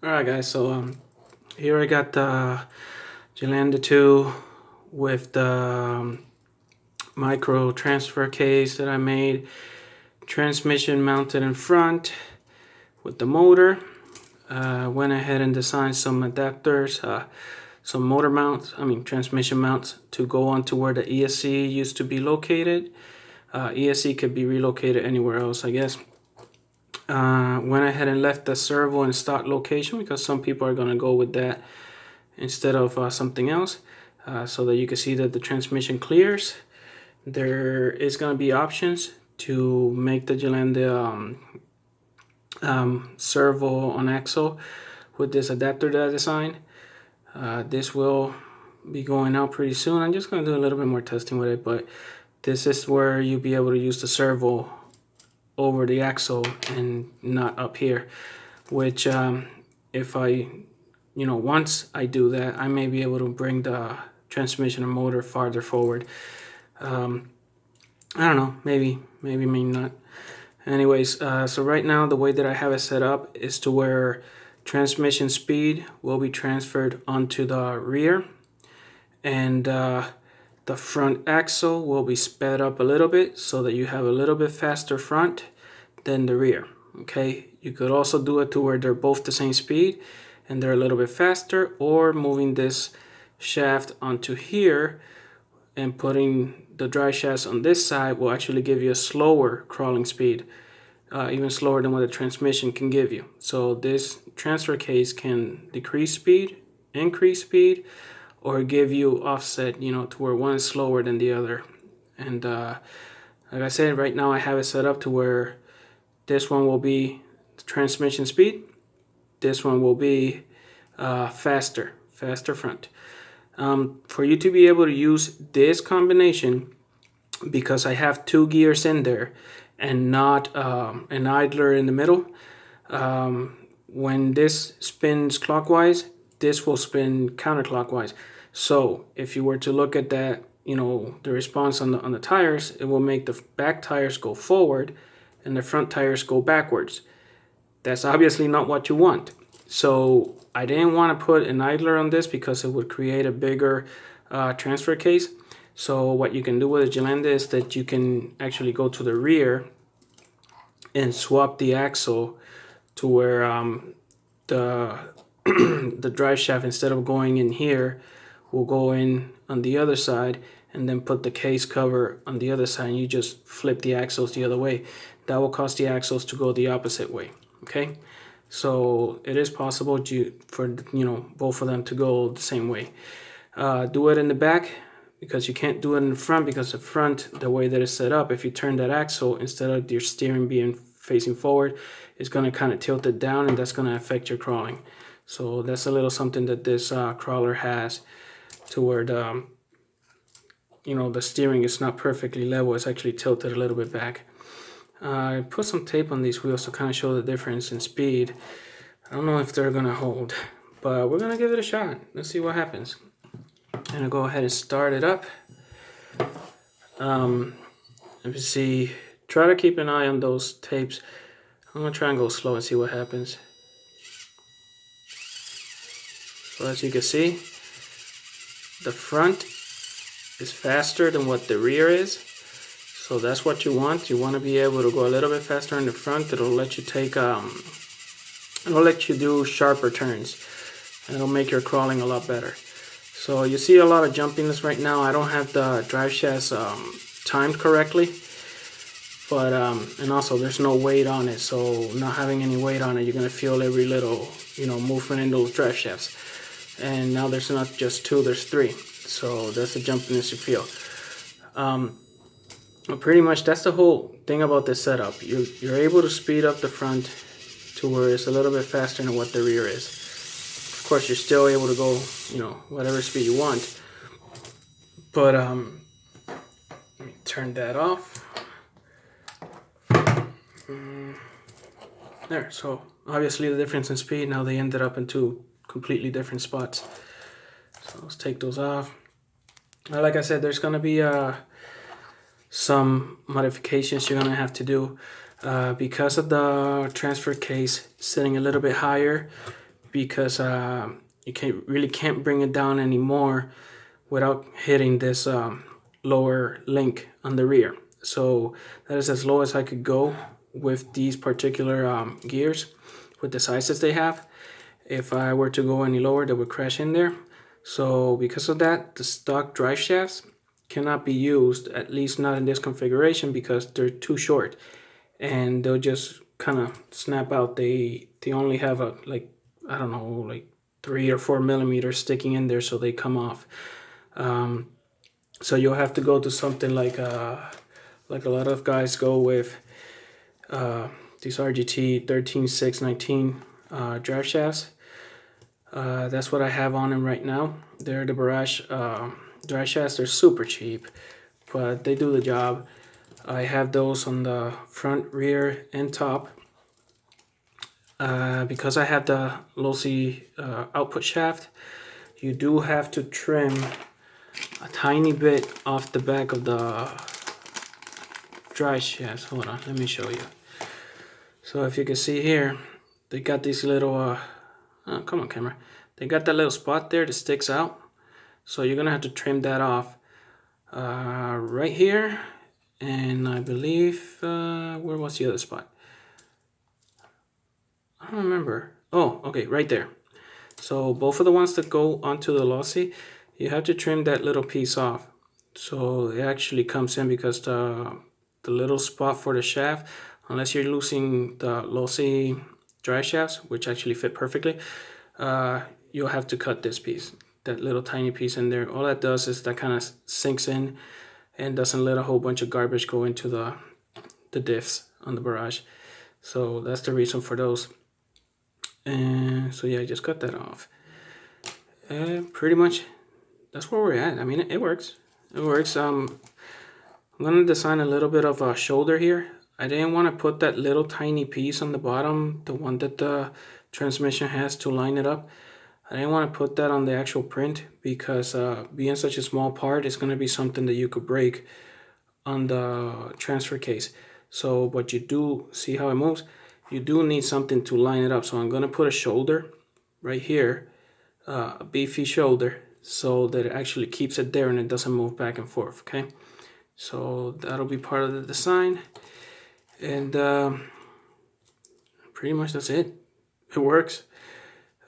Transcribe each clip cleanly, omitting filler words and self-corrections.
Alright guys, so here I got the Gelande 2 with the micro transfer case that I made. Transmission mounted in front with the motor. Went ahead and designed some adapters, some motor mounts, transmission mounts to go onto where the ESC used to be located. ESC could be relocated anywhere else, I guess. Went ahead and left the servo in stock location because some people are going to go with that instead of something else, so that you can see that the transmission clears. There is going to be options to make the Gelande servo on axle with this adapter that I designed. This will be going out pretty soon. I'm just going to do a little bit more testing with it, but this is where you'll be able to use the servo over the axle and not up here, which if I once I do that, I may be able to bring the transmission and motor farther forward. I don't know, maybe not. Anyways, so right now the way that I have it set up is to where transmission speed will be transferred onto the rear, and the front axle will be sped up a little bit so that you have a little bit faster front than the rear. Okay, you could also do it to where they're both the same speed and they're a little bit faster, or moving this shaft onto here and putting the drive shafts on this side will actually give you a slower crawling speed, even slower than what the transmission can give you. So this transfer case can decrease speed, increase speed, or give you offset, to where one is slower than the other. And like I said, right now I have it set up to where this one will be the transmission speed, this one will be faster front. For you to be able to use this combination, because I have two gears in there and not an idler in the middle, when this spins clockwise, this will spin counterclockwise. So if you were to look at that, the response on the tires, it will make the back tires go forward and the front tires go backwards. That's obviously not what you want. So I didn't want to put an idler on this because it would create a bigger transfer case. So what you can do with a Gelande is that you can actually go to the rear and swap the axle to where the the drive shaft, instead of going in here, will go in on the other side, and then put the case cover on the other side, and you just flip the axles the other way. That will cause the axles to go the opposite way. Okay, so it is possible for both of them to go the same way. Do it in the back, because you can't do it in the front, because the front, the way that it's set up, if you turn that axle, instead of your steering being facing forward, it's going to kind of tilt it down, and that's going to affect your crawling. So that's a little something that this crawler has, to where the the steering is not perfectly level. It's actually tilted a little bit back. I put some tape on these wheels to kind of show the difference in speed. I don't know if they're gonna hold, but we're gonna give it a shot. Let's see what happens. And I'll go ahead and start it up. Let me see. Try to keep an eye on those tapes. I'm gonna try and go slow and see what happens. So as you can see, the front is faster than what the rear is. So that's what you want. You want to be able to go a little bit faster in the front. It'll let you take it'll let you do sharper turns, and it'll make your crawling a lot better. So you see a lot of jumpiness right now. I don't have the drive shafts timed correctly, but and also there's no weight on it. So not having any weight on it, you're gonna feel every little movement in those drive shafts. And now there's not just two, there's three. So that's the jumpiness you feel. Pretty much that's the whole thing about this setup. You're able to speed up the front to where it's a little bit faster than what the rear is. Of course, you're still able to go, whatever speed you want. But let me turn that off. There. So obviously the difference in speed. Now they ended up in two completely different spots. So let's take those off. Like I said, there's gonna be some modifications you're gonna have to do because of the transfer case sitting a little bit higher, because you really can't bring it down anymore without hitting this lower link on the rear. So that is as low as I could go with these particular gears with the sizes they have. If I were to go any lower, they would crash in there. So because of that, the stock drive shafts cannot be used, at least not in this configuration, because they're too short and they'll just kind of snap out. They only have a, like, I don't know, like 3 or 4 millimeters sticking in there, so they come off. So you'll have to go to something like a lot of guys go with these RGT 13619 drive shafts. That's what I have on them right now. They're the Barrage drive shafts. They're super cheap, but they do the job. I have those on the front, rear, and top. Because I have the lossy output shaft, you do have to trim a tiny bit off the back of the drive shafts. Hold on, let me show you. So if you can see here, they got these little, oh, come on camera. They got that little spot there that sticks out. So you're gonna have to trim that off right here. And I believe, where was the other spot? I don't remember. Oh, okay, right there. So both of the ones that go onto the lossy, you have to trim that little piece off. So it actually comes in, because the little spot for the shaft, unless you're losing the lossy drive shafts, which actually fit perfectly, you'll have to cut this piece, that little tiny piece in there. All that does is that kind of sinks in and doesn't let a whole bunch of garbage go into the diffs on the Barrage. So that's the reason for those. And so yeah, I just cut that off. Pretty much that's where we're at. I mean, it works. It works. I'm gonna design a little bit of a shoulder here. I didn't want to put that little tiny piece on the bottom, the one that the transmission has to line it up. I didn't want to put that on the actual print, because being such a small part, it's going to be something that you could break on the transfer case. So, but you do see how it moves. You do need something to line it up. So I'm going to put a shoulder right here, a beefy shoulder, so that it actually keeps it there and it doesn't move back and forth, okay? So that'll be part of the design. And pretty much that's it. It works.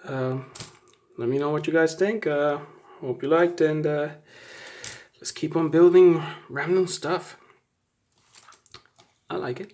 Let me know what you guys think. Hope you liked, and let's keep on building random stuff. I like it.